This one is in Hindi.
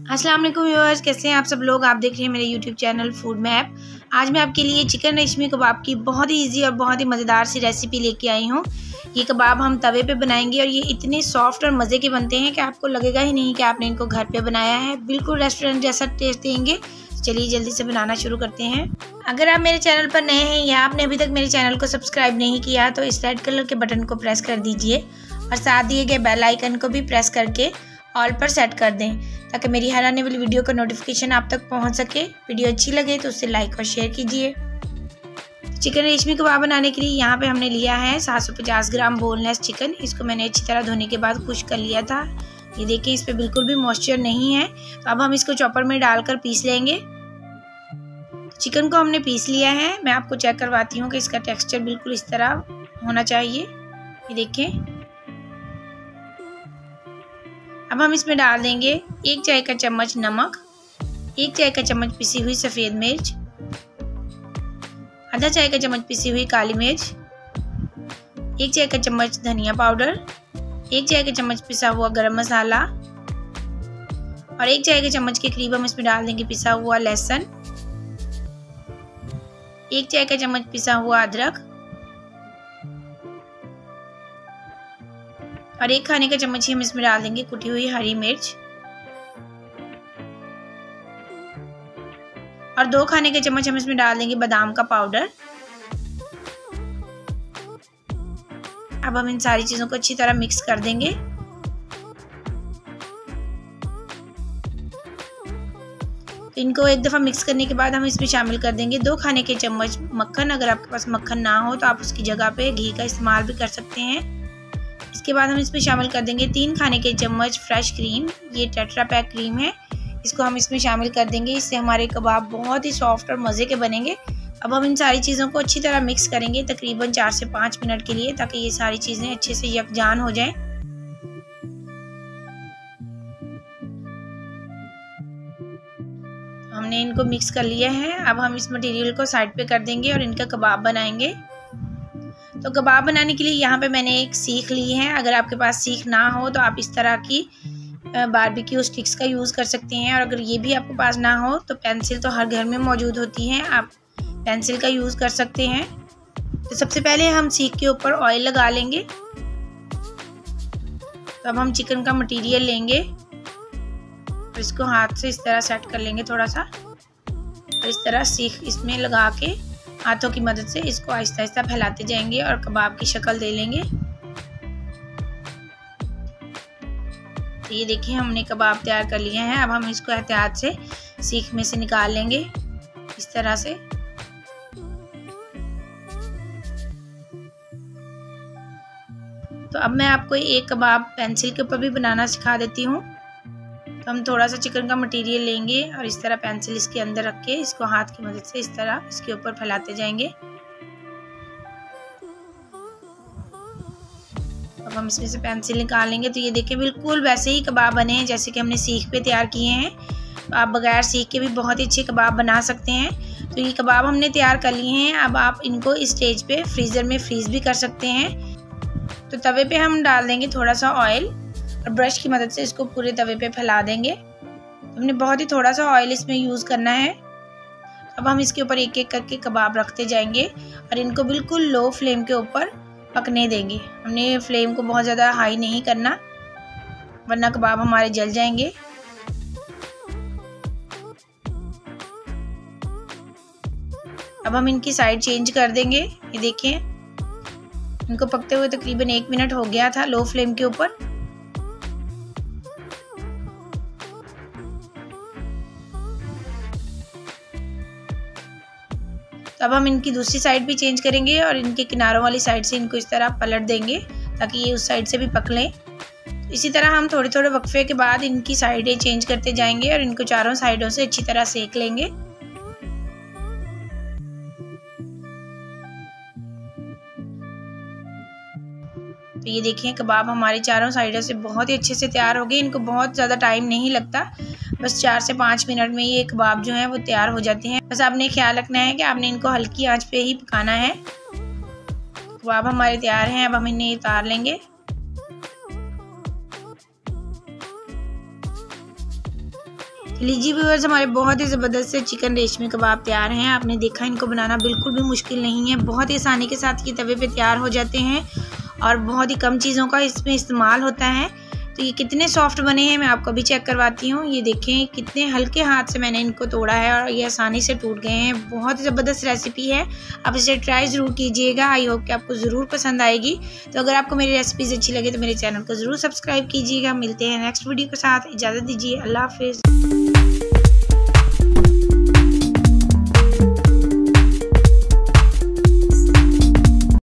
अस्सलाम वालेकुम व्यूअर्स, कैसे हैं आप सब लोग। आप देख रहे हैं मेरे यूट्यूब चैनल फूड मैप। आज मैं आपके लिए चिकन रेशमी कबाब की बहुत ही ईजी और बहुत ही मज़ेदार सी रेसिपी लेके आई हूँ। ये कबाब हम तवे पे बनाएंगे और ये इतने सॉफ्ट और मज़े के बनते हैं कि आपको लगेगा ही नहीं कि आपने इनको घर पे बनाया है। बिल्कुल रेस्टोरेंट जैसा टेस्ट देंगे। चलिए जल्दी से बनाना शुरू करते हैं। अगर आप मेरे चैनल पर नए हैं या आपने अभी तक मेरे चैनल को सब्सक्राइब नहीं किया तो इस रेड कलर के बटन को प्रेस कर दीजिए और साथ दिए गए बेल आइकन को भी प्रेस करके ऑल पर सेट कर दें ताकि मेरी हर आने वाली वीडियो का नोटिफिकेशन आप तक पहुंच सके। वीडियो अच्छी लगे तो उसे लाइक और शेयर कीजिए। चिकन रेशमी कबाब बनाने के लिए यहाँ पे हमने लिया है 750 ग्राम बोनलेस चिकन। इसको मैंने अच्छी तरह धोने के बाद खुश कर लिया था। ये देखिए इस पर बिल्कुल भी मॉइस्चर नहीं है। तो अब हम इसको चॉपर में डालकर पीस लेंगे। चिकन को हमने पीस लिया है। मैं आपको चेक करवाती हूँ कि इसका टेक्स्चर बिल्कुल इस तरह होना चाहिए। ये देखें। अब हम इसमें डाल देंगे 1 चाय का चम्मच नमक, 1 चाय का चम्मच पिसी हुई सफ़ेद मिर्च, आधा चाय का चम्मच पिसी हुई काली मिर्च, 1 चाय का चम्मच धनिया पाउडर, 1 चाय का चम्मच पिसा हुआ गरम मसाला और 1 चाय के चम्मच के करीब हम इसमें डाल देंगे पिसा हुआ लहसुन, 1 चाय का चम्मच पिसा हुआ अदरक और 1 खाने का चम्मच ही हम इसमें डाल देंगे कुटी हुई हरी मिर्च और 2 खाने के चम्मच हम इसमें डाल देंगे बादाम का पाउडर। अब हम इन सारी चीज़ों को अच्छी तरह मिक्स कर देंगे। तो इनको एक दफ़ा मिक्स करने के बाद हम इसमें शामिल कर देंगे 2 खाने के चम्मच मक्खन। अगर आपके पास मक्खन ना हो तो आप उसकी जगह पे घी का इस्तेमाल भी कर सकते हैं। इसके बाद हम इसमें शामिल कर देंगे 3 खाने के चम्मच फ्रेश क्रीम। ये टेट्रा पैक क्रीम है। इसको हम इसमें शामिल कर देंगे। इससे हमारे कबाब बहुत ही सॉफ्ट और मज़े के बनेंगे। अब हम इन सारी चीज़ों को अच्छी तरह मिक्स करेंगे तकरीबन 4 से 5 मिनट के लिए ताकि ये सारी चीज़ें अच्छे से यकजान हो जाएं। हमने इनको मिक्स कर लिया है। अब हम इस मटेरियल को साइड पे कर देंगे और इनका कबाब बनाएंगे। तो कबाब बनाने के लिए यहाँ पे मैंने एक सीख ली है। अगर आपके पास सीख ना हो तो आप इस तरह की बारबेक्यू स्टिक्स का यूज़ कर सकते हैं और अगर ये भी आपके पास ना हो तो पेंसिल तो हर घर में मौजूद होती हैं, आप पेंसिल का यूज़ कर सकते हैं। तो सबसे पहले हम सीख के ऊपर ऑयल लगा लेंगे। तो अब हम चिकन का मटेरियल लेंगे और इसको हाथ से इस तरह सेट कर लेंगे थोड़ा सा और इस तरह सीख इसमें लगा के हाथों की मदद से इसको आहिस्ता आहिस्ता फैलाते जाएंगे और कबाब की शक्ल दे लेंगे। तो ये देखिए हमने कबाब तैयार कर लिया है। अब हम इसको एहतियात से सीख में से निकाल लेंगे इस तरह से। तो अब मैं आपको एक कबाब पेंसिल के ऊपर भी बनाना सिखा देती हूँ। तो हम थोड़ा सा चिकन का मटेरियल लेंगे और इस तरह पेंसिल इसके अंदर रख के इसको हाथ की मदद से इस तरह इसके ऊपर फैलाते जाएंगे। अब हम इसमें से पेंसिल निकालेंगे। तो ये देखिए बिल्कुल वैसे ही कबाब बने हैं जैसे कि हमने सीख पे तैयार किए हैं। तो आप बगैर सीख के भी बहुत ही अच्छे कबाब बना सकते हैं। तो ये कबाब हमने तैयार कर लिए हैं। अब आप इनको इस स्टेज पे फ्रीज़र में फ्रीज़ भी कर सकते हैं। तो तवे पे हम डाल देंगे थोड़ा सा ऑयल और ब्रश की मदद से इसको पूरे तवे पे फैला देंगे। हमने बहुत ही थोड़ा सा ऑयल इसमें यूज़ करना है। अब हम इसके ऊपर एक एक करके कबाब रखते जाएंगे और इनको बिल्कुल लो फ्लेम के ऊपर पकने देंगे। हमने फ्लेम को बहुत ज़्यादा हाई नहीं करना वरना कबाब हमारे जल जाएंगे। अब हम इनकी साइड चेंज कर देंगे। ये देखिए इनको पकते हुए तकरीबन 1 मिनट हो गया था लो फ्लेम के ऊपर। तो अब हम इनकी दूसरी साइड भी चेंज करेंगे और इनके किनारों वाली साइड से इनको इस तरह पलट देंगे ताकि ये उस साइड से भी पक लें। इसी तरह हम थोड़े थोड़े वक्फे के बाद इनकी साइडें चेंज करते जाएंगे और इनको चारों साइडों से अच्छी तरह सेक लेंगे। तो ये देखिए कबाब हमारे चारों साइडों से बहुत ही अच्छे से तैयार हो गए। इनको बहुत ज़्यादा टाइम नहीं लगता, बस 4 से 5 मिनट में ये कबाब जो हैं वो तैयार हो जाते हैं। बस आपने ख्याल रखना है कि आपने इनको हल्की आंच पे ही पकाना है। कबाब हमारे तैयार हैं। अब हम इन्हें उतार लेंगे। तो लीजिए व्यूअर्स, हमारे बहुत ही ज़बरदस्त से चिकन रेशमी कबाब तैयार हैं। आपने देखा इनको बनाना बिल्कुल भी मुश्किल नहीं है, बहुत ही आसानी के साथ ये तवे पे तैयार हो जाते हैं और बहुत ही कम चीज़ों का इसमें इस्तेमाल होता है। तो ये कितने सॉफ्ट बने हैं मैं आपको भी चेक करवाती हूँ। ये देखें कितने हल्के हाथ से मैंने इनको तोड़ा है और ये आसानी से टूट गए हैं। बहुत ही ज़बरदस्त रेसिपी है, आप इसे ट्राई ज़रूर कीजिएगा। आई होप कि आपको ज़रूर पसंद आएगी। तो अगर आपको मेरी रेसिपीज़ अच्छी लगे तो मेरे चैनल को ज़रूर सब्सक्राइब कीजिएगा। मिलते हैं नेक्स्ट वीडियो के साथ, इजाज़त दीजिए, अल्लाह हाफिज़।